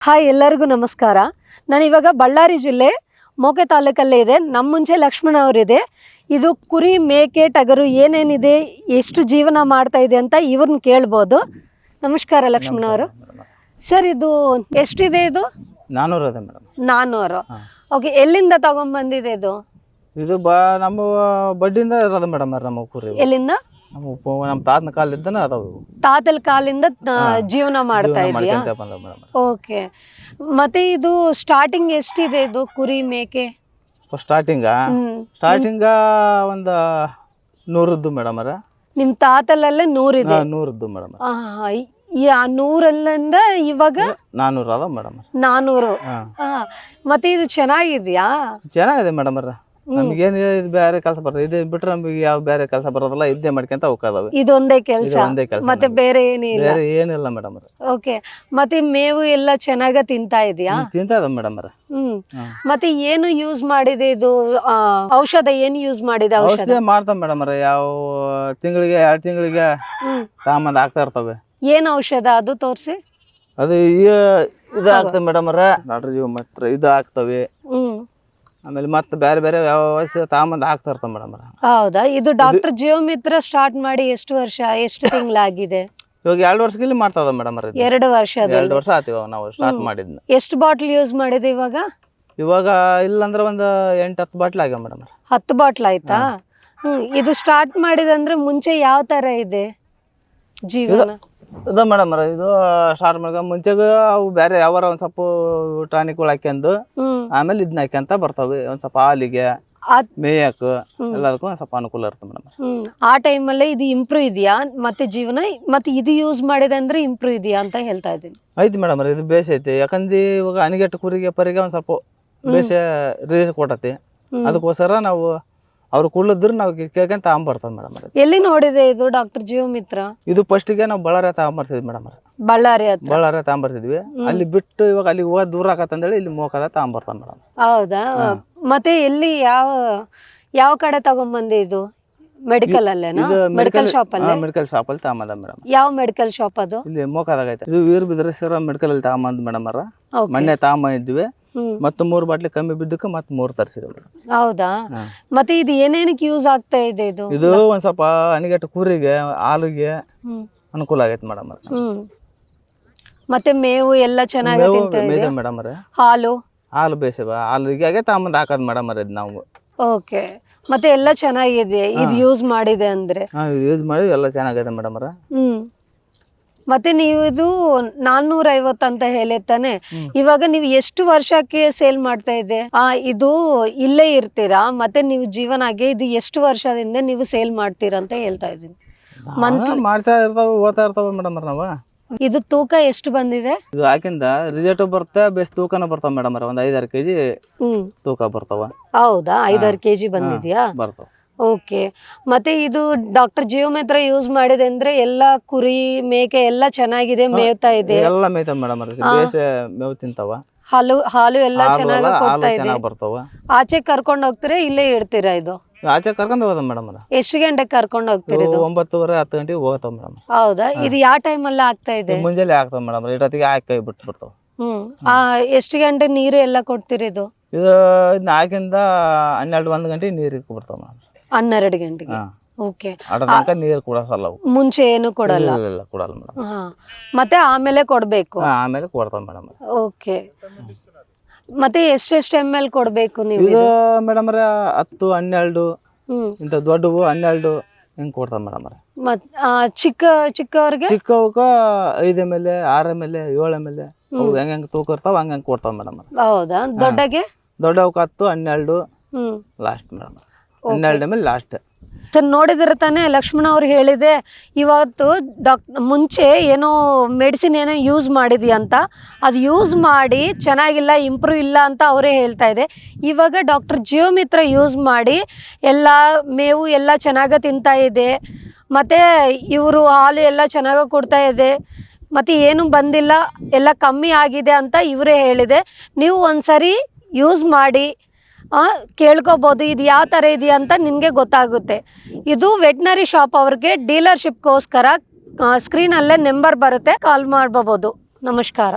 Hi ಎಲ್ಲರಿಗೂ ನಮಸ್ಕಾರ. ನಾನು ಇವಾಗ ಬಳ್ಳಾರಿ ಜಿಲ್ಲೆ ಮೋಕೆ ತಾಲೂಕಲ್ಲೇ ಇದೆ. ನಮ್ಮ ಮುಂಚೆ ಲಕ್ಷ್ಮಣ ಅವರಿದೆ. ಇದು ಕುರಿ ಮೇಕೆ ಟಗರು ಏನೇನಿದೆ, ಎಷ್ಟು ಜೀವನ ಮಾಡ್ತಾ ಇದೆ ಅಂತ ಇವ್ರನ್ನ ಕೇಳ್ಬೋದು. ನಮಸ್ಕಾರ ಲಕ್ಷ್ಮಣ ಅವರು. ಸರ್, ಇದು ಎಷ್ಟಿದೆ? ಇದು 400 ಇದೆ ಮೇಡಮ್. 400. ಓಕೆ, ಎಲ್ಲಿಂದ ತಗೊಂಡ್ಬಂದಿದೆ ಇದು? ಇದು ನಮ್ಮ ಬಡ್ಡಿಯಿಂದ ಇರೋದು ಮೇಡಮ್. ನಮ್ಮ ಕುರಿ ಎಲ್ಲಿಂದ? ನಮ್ಮ ತಾತನ ಕಾಲದಿಂದನೇ ಅದಾವ. ತಾತಲ್ ಕಾಲಿಂದ ಜೀವನ ಮಾಡ್ತಾ ಇದೆಯಾ? ಓಕೆ. ಮತ್ತೆ ಇದು ಸ್ಟಾರ್ಟಿಂಗ್ ಎಷ್ಟಿದೆ ಇದು ಕುರಿ ಮೇಕೆ? ಸ್ಟಾರ್ಟಿಂಗ ಒಂದು 100 ಮೇಡಮ್. ನಿಮ್ ತಾತಲಲ್ಲೇ 100 ಇದೆ? 100 ಮೇಡಮ್. 100 ಇವಾಗ 400 ಅದ ಮೇಡಮ್. 400. ಮತ್ತೆ ಇದು ಚೆನ್ನಾಗಿದ್ಯಾ? ಚೆನ್ನಾಗಿದೆ ಮೇಡಮ್. ನಮಗೇನು ಇದು ಬೇರೆ ಕೆಲಸ ಬರೋದು, ಇದು ಬಿಟ್ರೆ ನಮಗೆ ಯಾವ ಬೇರೆ ಕೆಲಸ ಬರೋದಿಲ್ಲ. ಇದ್ದೇ ಮಾಡ್ಕೊಂತ ಹೋಗ್ತಾವೆ. ಇದೊಂದೇ ಕೆಲಸ, ಮತ್ತೆ ಬೇರೆ ಏನಿಲ್ಲ? ಬೇರೆ ಏನಿಲ್ಲ ಮೇಡಮ್. ಓಕೆ. ಮತ್ತೆ ಮೇವು ಎಲ್ಲ ಚೆನ್ನಾಗ ತಿಂತಾ ಇದೆಯಾ? ತಿಂತದ ಮೇಡಮ್. ಮತ್ತೆ ಏನು ಯೂಸ್ ಮಾಡಿದೆ ಇದು? ಔಷಧ ಏನು ಯೂಸ್ ಮಾಡಿದೆ? ಔಷಧ ಮಾಡ್ತಾವ ಮೇಡಮ್. ಯಾವ ತಿಂಗಳಿಗೆ 2 ತಿಂಗಳಿಗೆ ತಾಮಂದ್ ಆಗ್ತಾ ಇರ್ತವೆ. ಏನ್ ಔಷಧ ಅದು ತೋರಿಸಿ? ಅದು ಇದು ಆಗ್ತವೆ ಮೇಡಮ್. ಡಾಕ್ಟರ್ ಜೀವ ಮಾತ್ರ ಇದು ಆಗ್ತವೆ. ಆಮೇಲೆ ಮತ್ತೆ ಬೇರೆ ಬೇರೆ ವ್ಯವಸ್ಥೆ ತಾಮಂದ್ ಆಗ್ತಾ ಇರ್ತಾವ ಮೇಡಮ್. ಹೌದಾ? ಇದು ಡಾಕ್ಟರ್ ಜೀವಮಿತ್ರ ಸ್ಟಾರ್ಟ್ ಮಾಡಿ ಎಷ್ಟು ವರ್ಷ, ಎಷ್ಟು ತಿಂಗಳಾಗಿದೆ? ಇವಾಗ 2 ವರ್ಷದಲ್ಲಿ ಮಾಡ್ತದ ಮೇಡಮ್. 2 ವರ್ಷ 2 ವರ್ಷ ಆತಿವ ನಾವು ಸ್ಟಾರ್ಟ್ ಮಾಡಿದ್ನ. ಎಷ್ಟು ಬಾಟ್ಲ್ ಯೂಸ್ ಮಾಡಿದೆ ಇವಾಗ? ಇಲ್ಲಂದ್ರೆ ಒಂದು 8-10 ಬಾಟ್ಲ್ ಆಗ್ಯಾವ ಮೇಡಮ್. 10 ಬಾಟ್ಲ್ ಆಯ್ತಾ? ಇದು ಸ್ಟಾರ್ಟ್ ಮಾಡಿದಂದ್ರೆ ಮುಂಚೆ ಯಾವ ತರ ಇದೆ ಜೀವನ? ಇದು ಮೇಡಮ್, ಇದು ಸ್ಟಾರ್ಟ್ ಮಾಡ್ಕ ಮುಂಚೆಗ ಅವು ಬೇರೆ ಯಾವಾರ ಒಂದ್ ಸ್ವಲ್ಪ ಟಾನಿಕ್ಗಳು ಹಾಕ್ಯಂದು ಆಮೇಲೆ ಇದನ್ನ ಹಾಕ್ಯಂತ ಬರ್ತಾವೆ. ಒಂದ್ ಸ್ವಲ್ಪ ಹಾಲಿಗೆ ಮೇಯಕ್ ಎಲ್ಲದಕ್ಕೂ ಒಂದ್ ಸ್ವಲ್ಪ ಅನುಕೂಲ ಇರ್ತದೆ ಮೇಡಮ್. ಆ ಟೈಮಲ್ಲೇ ಇದು ಇಂಪ್ರೂವ್ ಇದೆಯಾ ಮತ್ತೆ ಜೀವನ? ಮತ್ತೆ ಇದು ಯೂಸ್ ಮಾಡಿದೆ ಅಂದ್ರೆ ಇಂಪ್ರೂವ್ ಇದೆಯಾ ಅಂತ ಹೇಳ್ತಾ ಇದ್ದೀನಿ. ಐತಿ ಮೇಡಮ್. ಇದು ಬೇಸ್ ಐತಿ. ಯಾಕಂದ್ರೆ ಇವಾಗ ಅಣಿಗೆಟ್ಟು ಕುರಿಗೆ ಪರಿಗೆ ಒಂದ್ ಸ್ವಲ್ಪ ಬೇಸ ರಿಲೀಸ್ ಕೊಟ್ಟತಿ. ಅದಕ್ಕೋಸ್ಕರ ನಾವು ಅವ್ರು ಕುಳ್ಳದ್ರ ನಾವು ಕೇಳ್ಕೊಂಡ್ ತಗೊಂಬರ್ತಾವ ಮೇಡಮ್. ಎಲ್ಲಿ ನೋಡಿದೆ ಇದು ಡಾಕ್ಟರ್ ಜೀವಮಿತ್ರ? ಇದು ಫಸ್ಟಿಗೆ ನಾವು ಬಳ್ಳಾರಿ ತಗೊಂಬರ್ತಿದ್ವಿ ಮೇಡಮ್. ಬಳ್ಳಾರಿ ತಗೊಂಬರ್ತಿದ್ವಿ. ಅಲ್ಲಿ ಬಿಟ್ಟು ಇವಾಗ ಅಲ್ಲಿ ಹೋಗೋದ್ ದೂರ ಆಕತ್ತಂದೇಳಿ ಇಲ್ಲಿ ಮೋಕದ ತಗೊಂಬರ್ತಾವ ಮೇಡಮ್. ಹೌದಾ? ಮತ್ತೆ ಎಲ್ಲಿ ಯಾವ ಕಡೆ ತಗೊಂಡ್ಬಂದೆ ಇದು? ಮೆಡಿಕಲ್ ಅಲ್ಲೇನಾ? ಮೆಡಿಕಲ್ ಶಾಪ್ ಅಲ್ಲಿ? ಮೆಡಿಕಲ್ ಶಾಪ್ ಅಲ್ಲಿ ತಗೊಂಬಂದ ಮೇಡಮ್. ಯಾವ ಮೆಡಿಕಲ್ ಶಾಪ್ ಅದು? ಇಲ್ಲಿ ಮೋಕದಾಗ ಐತೆ. ಇದು ವೀರಭದ್ರೇಶ್ವರ ಮೆಡಿಕಲ್ ಅಲ್ಲಿ ತಗೊಂಬಂದ್ ಮೇಡಮ್. ಮೊನ್ನೆ ತಗೊಂಬಂದಿದ್ವಿ. ಮತ್ತೆ 3 ಬಾಟ್ಲಿ ಕಮ್ಮಿ ಬಿದ್ದಕ್ಕೆ ಮತ್ತೆ 3 ತರಿಸಿದ್ವಿ. ಹೌದಾ? ಮತ್ತೆ ಇದು ಏನೇನಕ್ಕೆ ಯೂಸ್ ಆಗ್ತಾ ಇದೆ ಇದು? ಇದು ಒಂದ್ ಸ್ವಲ್ಪ ಅಣಿಗೆಟ್ಟು ಕುರಿಗೆ ಹಾಲಿಗೆ ಅನುಕೂಲ ಆಗೈತೆ ಮೇಡಮ್. ಮತ್ತೆ ಮೇವು ಎಲ್ಲ ಚೆನ್ನಾಗಿ ತಿಂತಾ ಮೇಡಮ್. ಹಾಲು ಬೇಸಿವ ಹಾಲಿಗೆ ತಗೊಂಬಂದ್ ಹಾಕದ್ ಮೇಡಮ್. ಇದು ನಾವು ಓಕೆ. ಮತ್ತೆ ಎಲ್ಲ ಚೆನ್ನಾಗಿದೆ ಇದು ಯೂಸ್ ಮಾಡಿದೆ ಅಂದ್ರೆ? ಯೂಸ್ ಮಾಡಿ ಎಲ್ಲ ಚೆನ್ನಾಗಿದೆ ಮೇಡಮ್. ಮತ್ತೆ ನೀವು ಇದು 450 ಅಂತ ಹೇಳಿರ್ತಾನೆ. ಇವಾಗ ನೀವು ಎಷ್ಟು ವರ್ಷಕ್ಕೆ ಸೇಲ್ ಮಾಡ್ತಾ ಇದೆ? ಇದು ಇಲ್ಲೇ ಇರ್ತೀರಾ? ಮತ್ತೆ ನೀವು ಜೀವನಾಗೆ ಇದು ಎಷ್ಟು ವರ್ಷದಿಂದ ನೀವು ಸೇಲ್ ಮಾಡ್ತೀರಾ ಅಂತ ಹೇಳ್ತಾ ಇದ್ದೀನಿ. ಮಾಡ್ತಾ ಇರ್ತಾವ, ಓದ್ತಾ ಇರ್ತಾವ ಮೇಡಮ್. ನಾವು ಇದು ತೂಕ ಎಷ್ಟು ಬಂದಿದೆ? ಇದು ಹಾಕಿಂದ ರಿಸಲ್ಟ್ ಬರ್ತಾ ಬೇಸ್ ತೂಕನ ಬರ್ತಾವ ಮೇಡಮ್. ಒಂದ್ 5-6 ಕೆಜಿ ತೂಕ ಬರ್ತಾವ. ಹೌದಾ? 5-6 ಕೆಜಿ ಬಂದಿದ್ಯಾ? ಬರ್ತಾವ. ಓಕೆ. ಮತ್ತೆ ಇದು ಡಾಕ್ಟರ್ ಜೀವಮಿತ್ರ ಯೂಸ್ ಮಾಡಿದೆ ಅಂದ್ರೆ ಎಲ್ಲ ಕುರಿ ಮೇಕೆ ಎಲ್ಲ ಚೆನ್ನಾಗಿದೆ, ಮೇವ್ತಾ ಇದೆ? ಎಲ್ಲ ಮೇಯ್ತಾವ ಮೇಡಮ್. ಬೇಸ್ ಮೇವು ತಿಂತಾವ. ಹಾಲು ಎಲ್ಲ ಚೆನ್ನಾಗಿ ಕೊಡ್ತಾ ಇದೆ. ಬರ್ತಾವ. ಆಚೆ ಕರ್ಕೊಂಡು ಹೋಗ್ತೀರಾ ಇಲ್ಲೇ ಇಡ್ತೀರಾ? ಇದು ಆಚೆ ಕರ್ಕೊಂಡು ಹೋಗೋದ ಮೇಡಮ್. ಎಷ್ಟು ಗಂಟೆಗೆ ಕರ್ಕೊಂಡು ಹೋಗ್ತೀರಿ? 9:30-10 ಗಂಟೆಗೆ ಹೋಗ್ತಾವ ಮೇಡಮ್. ಹೌದಾ? ಇದು ಯಾವ ಟೈಮ್ ಅಲ್ಲಿ ಆಗ್ತಾ ಇದೆ? ಮುಂಜಾನೆ ಆಗ್ತಾವ ಮೇಡಮ್. ಇಟೊತ್ತಿಗೆ ಹಾಕಿ ಬಿಟ್ಟು ಬರ್ತಾವ. ಎಷ್ಟು ಗಂಟೆ ನೀರು ಎಲ್ಲ ಕೊಡ್ತೀರಿ? ಇದು ಇದನ್ನ ಹಾಕಿಂದ 12-1 ಗಂಟೆ ನೀರು ಬಿಡ್ತಾವ ಮೇಡಮ್. 12 ಗಂಟೆಗೆ? ಓಕೆ. ನೀರು ಕೊಡಲ್ಲ. ಮುಂಚೆ ಏನು ಕೊಡಲ್ಲ? ಕೊಡಲ್ಲ ಮೇಡಮ್. ಮತ್ತೆ ಆಮೇಲೆ ಕೊಡ್ಬೇಕು? ಆಮೇಲೆ ಕೊಡ್ತಾವ ಮೇಡಮ್. ಓಕೆ. ಮತ್ತೆ ಎಷ್ಟೆಷ್ಟು ml ಕೊಡ್ಬೇಕು ನೀವು? ಇದು ಮೇಡಮ್ 10-12 ಇಂತ ದೊಡ್ಡವು 12 ಹಿಂಗ್ ಕೊಡ್ತಾವ ಮೇಡಮ್. ಚಿಕ್ಕವ್ರಿಗೆ? ಚಿಕ್ಕವಕ್ಕ 5 ml 6 ml 7 ml ಹೆಂಗ್ ತೂಕ ಇರ್ತಾವ ಹಂಗ ಕೊಡ್ತಾವ ಮೇಡಮ್. ಹೌದಾ? ದೊಡ್ಡವಕ್ಕ 10-12 last madam. 12 ml last. Sir, ನೋಡಿದ್ರೆ ತಾನೇ ಲಕ್ಷ್ಮಣ ಅವ್ರು ಹೇಳಿದೆ ಇವತ್ತು ಮುಂಚೆ ಏನೋ ಮೆಡಿಸಿನ್ ಏನೋ ಯೂಸ್ ಮಾಡಿದ್ಯಾ ಅಂತ. ಅದು ಯೂಸ್ ಮಾಡಿ ಚೆನ್ನಾಗಿಲ್ಲ, ಇಂಪ್ರೂವ್ ಇಲ್ಲ ಅಂತ ಅವರೇ ಹೇಳ್ತಾ ಇದೆ. ಇವಾಗ ಡಾಕ್ಟರ್ ಜೀವಮಿತ್ರ ಯೂಸ್ ಮಾಡಿ ಎಲ್ಲ ಮೇವು ಎಲ್ಲ ಚೆನ್ನಾಗಿ ತಿಂತಾ ಇದೆ. ಮತ್ತು ಇವರು ಹಾಲು ಎಲ್ಲ ಚೆನ್ನಾಗಿ ಕೊಡ್ತಾ ಇದೆ. ಮತ್ತು ಏನು ಬಂದಿಲ್ಲ, ಎಲ್ಲ ಕಮ್ಮಿ ಆಗಿದೆ ಅಂತ ಇವರೇ ಹೇಳಿದೆ. ನೀವು ಒಂದ್ಸರಿ ಯೂಸ್ ಮಾಡಿ ಕೇಳ್ಕೊಬೋದು ಇದು ಯಾವ ಥರ ಇದೆಯಾ ಅಂತ ನಿನಗೆ ಗೊತ್ತಾಗುತ್ತೆ. ಇದು ವೆಟ್ನರಿ ಶಾಪ್ ಅವ್ರಿಗೆ ಡೀಲರ್ಶಿಪ್ಗೋಸ್ಕರ ಸ್ಕ್ರೀನಲ್ಲೇ ನಂಬರ್ ಬರುತ್ತೆ, ಕಾಲ್ ಮಾಡ್ಬೋದು. ನಮಸ್ಕಾರ.